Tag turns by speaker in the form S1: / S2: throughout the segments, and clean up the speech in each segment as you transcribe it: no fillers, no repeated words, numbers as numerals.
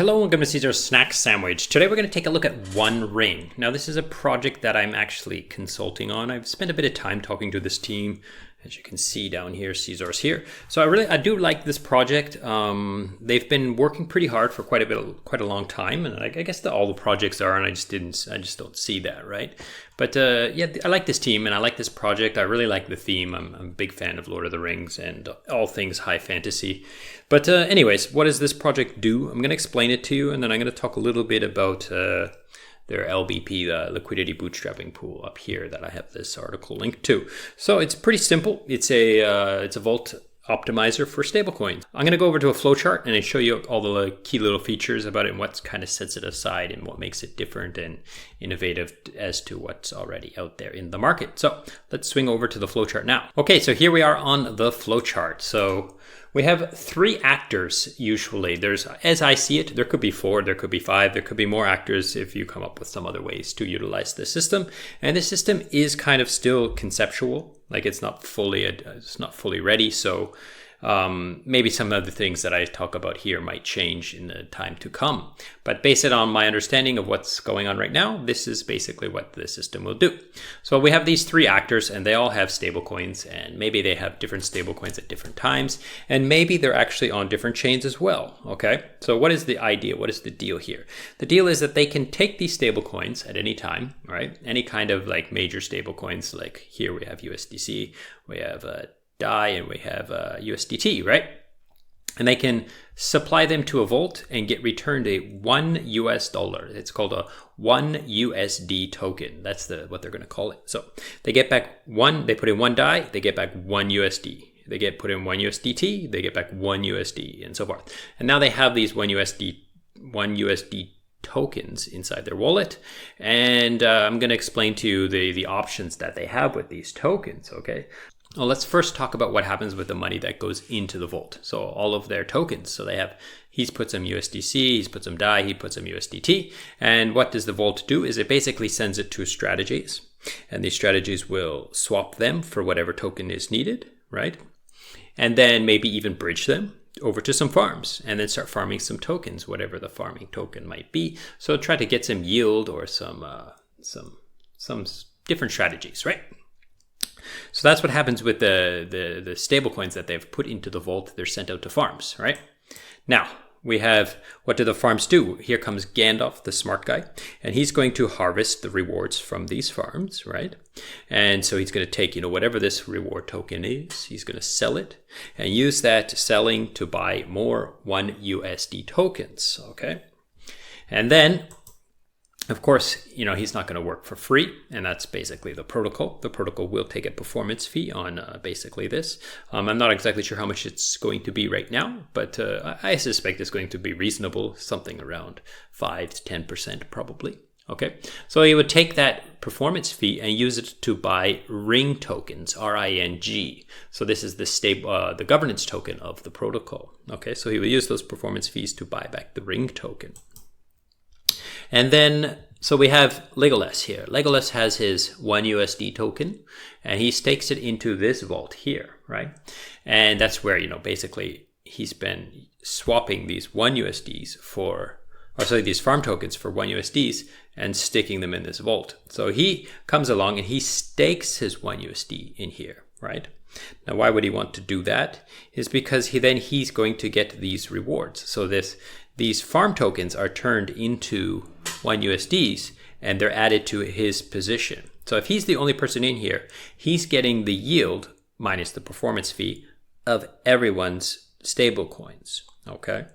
S1: Hello and welcome to Caesar's Snack Sandwich. Today we're going to take a look at onering. Now this is a project that I'm actually consulting on. I've spent a bit of time talking to this team. As you can see down here, CEAZOR's here. So I do like this project. They've been working pretty hard for quite a long time, and I guess all the projects are, and I just don't see that, right? But yeah, I like this team and I like this project. I really like the theme. I'm a big fan of Lord of the Rings and all things high fantasy. But anyways, what does this project do? I'm going to explain it to you, and then I'm going to talk a little bit about their LBP, the Liquidity Bootstrapping pool up here that I have this article linked to. So it's pretty simple. It's a vault optimizer for stablecoins. I'm going to go over to a flowchart and I show you all the key little features about it and what kind of sets it aside and what makes it different and innovative as to what's already out there in the market. So let's swing over to the flowchart now. Okay, so here we are on the flowchart. So we have three actors usually. There's, as I see it, there could be 4, there could be 5, there could be more actors if you come up with some other ways to utilize the system. And the system is kind of still conceptual, like it's not fully ready. So maybe some of the things that I talk about here might change in the time to come. But based on my understanding of what's going on right now, this is basically what the system will do. So we have these three actors and they all have stablecoins, and maybe they have different stablecoins at different times, and maybe they're actually on different chains as well. Okay, so what is the idea? What is the deal here? The deal is that they can take these stablecoins at any time, right? Any kind of like major stablecoins, like here we have USDC, we have DAI, and we have USDT, right? And they can supply them to a vault and get returned a $1. It's called a 1 USD token. That's what they're going to call it. So they get back they put in 1 DAI, they get back 1 USD. They put in 1 USDT, they get back 1 USD, and so forth. And now they have these 1 USD tokens inside their wallet, and I'm going to explain to you the options that they have with these tokens. Okay. Well, let's first talk about what happens with the money that goes into the vault. So all of their tokens. So he's put some USDC, he's put some DAI, he put some USDT. And what does the vault do is it basically sends it to strategies. And these strategies will swap them for whatever token is needed, right? And then maybe even bridge them over to some farms and then start farming some tokens, whatever the farming token might be. So try to get some yield or some different strategies, right? So that's what happens with the stable coins that they've put into the vault. They're sent out to farms, right? Now, we have, what do the farms do? Here comes Gandalf, the smart guy, and he's going to harvest the rewards from these farms, right? And so he's going to take, whatever this reward token is, he's going to sell it and use that selling to buy more 1 USD tokens, okay? And then, of course, he's not going to work for free, and that's basically the protocol. The protocol will take a performance fee on basically this. I'm not exactly sure how much it's going to be right now, but I suspect it's going to be reasonable, something around 5 to 10% probably. Okay, so he would take that performance fee and use it to buy ring tokens, RING. So this is the governance token of the protocol. Okay, so he would use those performance fees to buy back the ring token. And then, so we have Legolas here. Legolas has his 1 USD token, and he stakes it into this vault here, right? And that's where, basically he's been swapping these 1 USDs these farm tokens for 1 USDs and sticking them in this vault. So he comes along and he stakes his 1 USD in here, right? Now, why would he want to do that? Is because he's going to get these rewards. So these farm tokens are turned into 1 USDs and they're added to his position. So if he's the only person in here, he's getting the yield minus the performance fee of everyone's stable coins. Okay.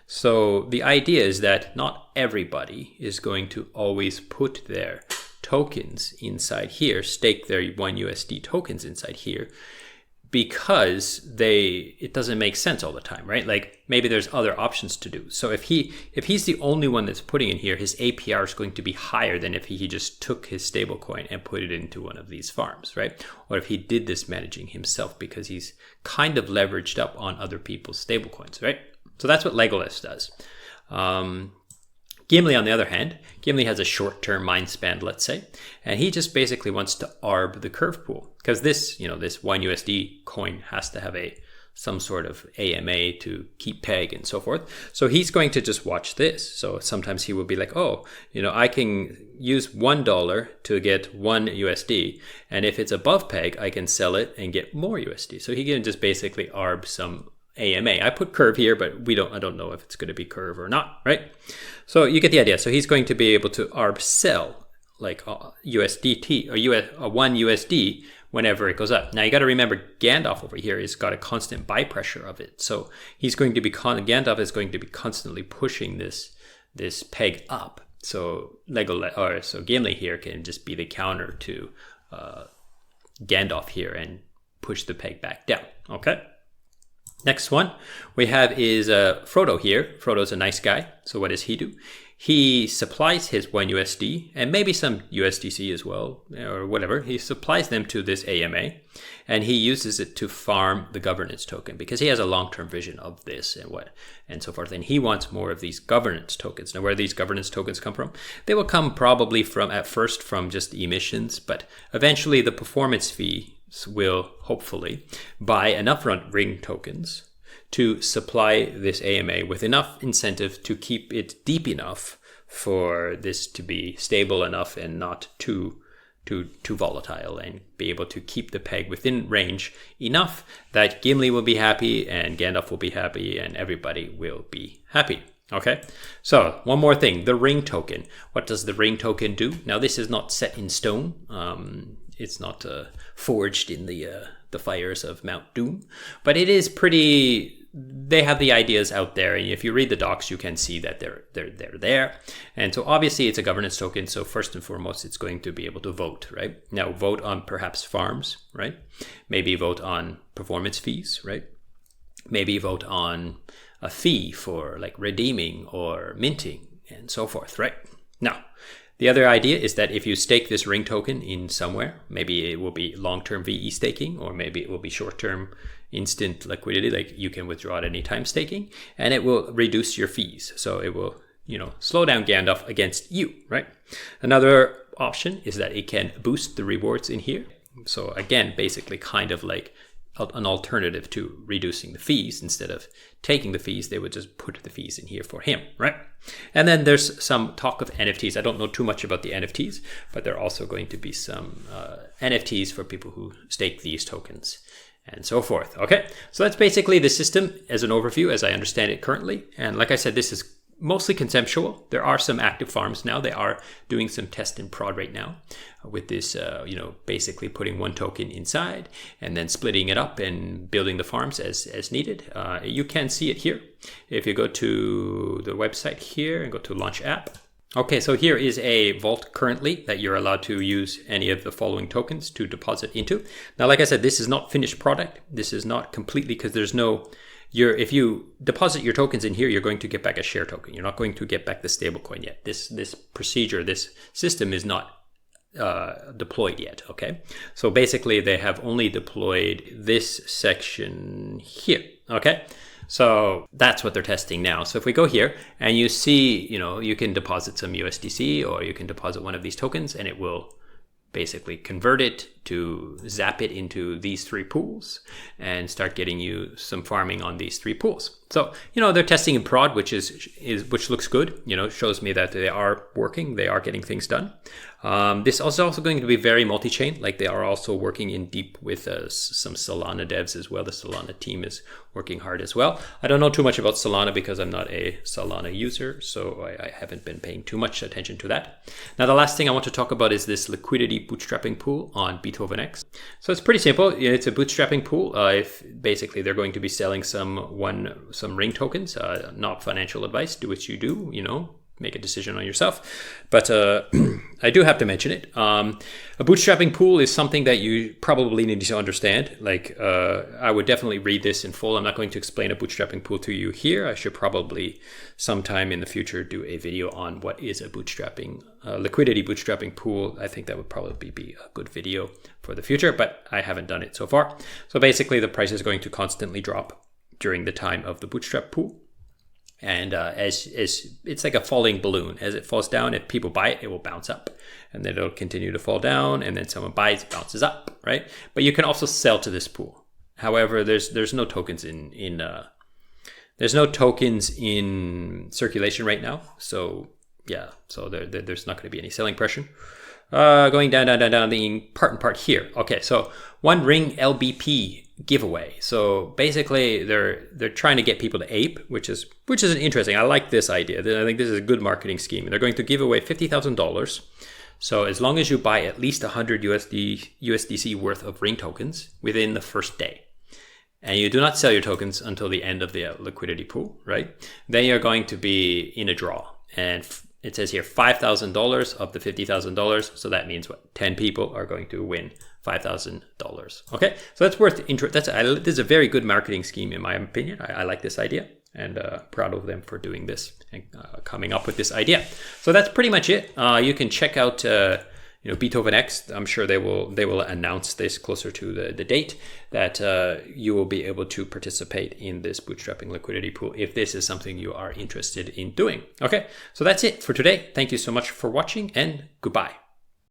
S1: So the idea is that not everybody is going to always put their tokens inside here, stake their 1 USD tokens inside here, because it doesn't make sense all the time, right? Like maybe there's other options to do. So if he's the only one that's putting in here, his APR is going to be higher than if he just took his stablecoin and put it into one of these farms, right? Or if he did this managing himself, because he's kind of leveraged up on other people's stablecoins, right? So that's what Legolas does. Gimli, on the other hand, Gimli has a short-term mind span, let's say, and he just basically wants to arb the curve pool, because this 1 USD coin has to have a some sort of AMA to keep peg and so forth. So he's going to just watch this. So sometimes he will be like, oh, I can use $1 to get 1 USD. And if it's above peg, I can sell it and get more USD. So he can just basically arb some AMA. I put curve here, but I don't know if it's going to be curve or not, right? So you get the idea. So he's going to be able to arb sell like USDT or 1 USD whenever it goes up. Now you got to remember Gandalf over here has got a constant buy pressure of it. So he's going to be Gandalf is going to be constantly pushing this peg up. So Gimli here can just be the counter to Gandalf here and push the peg back down. Okay. Next one we have is Frodo here. Frodo's a nice guy. So what does he do? He supplies his 1 USD and maybe some USDC as well, or whatever. He supplies them to this AMA and he uses it to farm the governance token because he has a long-term vision of this and so forth. And he wants more of these governance tokens. Now, where these governance tokens come from? They will come probably at first from just emissions, but eventually the performance fee will hopefully buy enough ring tokens to supply this AMA with enough incentive to keep it deep enough for this to be stable enough and not too volatile, and be able to keep the peg within range enough that Gimli will be happy and Gandalf will be happy and everybody will be happy. Okay, so one more thing, the ring token. What does the ring token do? Now this is not set in stone. It's not forged in the fires of Mount Doom, but it is pretty. They have the ideas out there, and if you read the docs, you can see that they're there. And so obviously it's a governance token. So first and foremost, it's going to be able to vote, right? Now vote on perhaps farms, right? Maybe vote on performance fees, right? Maybe vote on a fee for like redeeming or minting and so forth, right? Now, the other idea is that if you stake this ring token in somewhere, maybe it will be long-term VE staking, or maybe it will be short-term instant liquidity, like you can withdraw at any time staking, and it will reduce your fees. So it will, slow down Gandalf against you, right? Another option is that it can boost the rewards in here. So again, basically kind of like an alternative to reducing the fees. Instead of taking the fees, they would just put the fees in here for him, right? And then there's some talk of NFTs. I don't know too much about the NFTs, but there are also going to be some NFTs for people who stake these tokens and so forth. Okay, so that's basically the system as an overview as I understand it currently. And like I said, this is mostly conceptual. There are some active farms now. They are doing some test and prod right now with this, basically putting one token inside and then splitting it up and building the farms as needed. You can see it here. If you go to the website here and go to launch app. Okay, so here is a vault currently that you're allowed to use any of the following tokens to deposit into. Now, like I said, this is not finished product. This is not completely, because there's no, if you deposit your tokens in here, you're going to get back a share token. You're not going to get back the stablecoin yet. This procedure, this system is not deployed yet. Okay, so basically they have only deployed this section here. Okay, so that's what they're testing now. So if we go here and you see, you can deposit some USDC, or you can deposit one of these tokens, and it will basically convert it to zap it into these 3 pools and start getting you some farming on these 3 pools. So, they're testing in prod, which looks good. Shows me that they are working, they are getting things done. This is also going to be very multi-chain. Like, they are also working in deep with some Solana devs as well. The Solana team is working hard as well. I don't know too much about Solana because I'm not a Solana user, so I haven't been paying too much attention to that. Now, the last thing I want to talk about is this Liquidity bootstrapping pool on Beethoven X. So it's pretty simple. It's a bootstrapping pool. If basically they're going to be selling some ring tokens. Not financial advice. Do what you do. Make a decision on yourself. But I do have to mention it. A bootstrapping pool is something that you probably need to understand. Like, I would definitely read this in full. I'm not going to explain a bootstrapping pool to you here. I should probably sometime in the future do a video on what is a liquidity bootstrapping pool. I think that would probably be a good video for the future, but I haven't done it so far. So basically the price is going to constantly drop during the time of the bootstrap pool. And as it's like a falling balloon. As it falls down, if people buy it, it will bounce up, and then it'll continue to fall down, and then someone buys, it bounces up, right? But you can also sell to this pool. However, there's no tokens there's no tokens in circulation right now. So yeah, so there's not going to be any selling pressure. Going down the part and part here. Okay, so one ring LBP giveaway. So basically they're trying to get people to ape, which is interesting. I like this idea. I think this is a good marketing scheme. They're going to give away $50,000. So as long as you buy at least 100 USDC worth of ring tokens within the first day, and you do not sell your tokens until the end of the liquidity pool, right? Then you're going to be in a draw. And it says here $5,000 of the $50,000. So that means what? 10 people are going to win $5,000. Okay, so that's worth this is a very good marketing scheme in my opinion. I like this idea, and proud of them for doing this and coming up with this idea. So that's pretty much it. You can check out Beethoven X. I'm sure they will announce this closer to the date that you will be able to participate in this bootstrapping liquidity pool if this is something you are interested in doing. Okay, so that's it for today. Thank you so much for watching, and goodbye.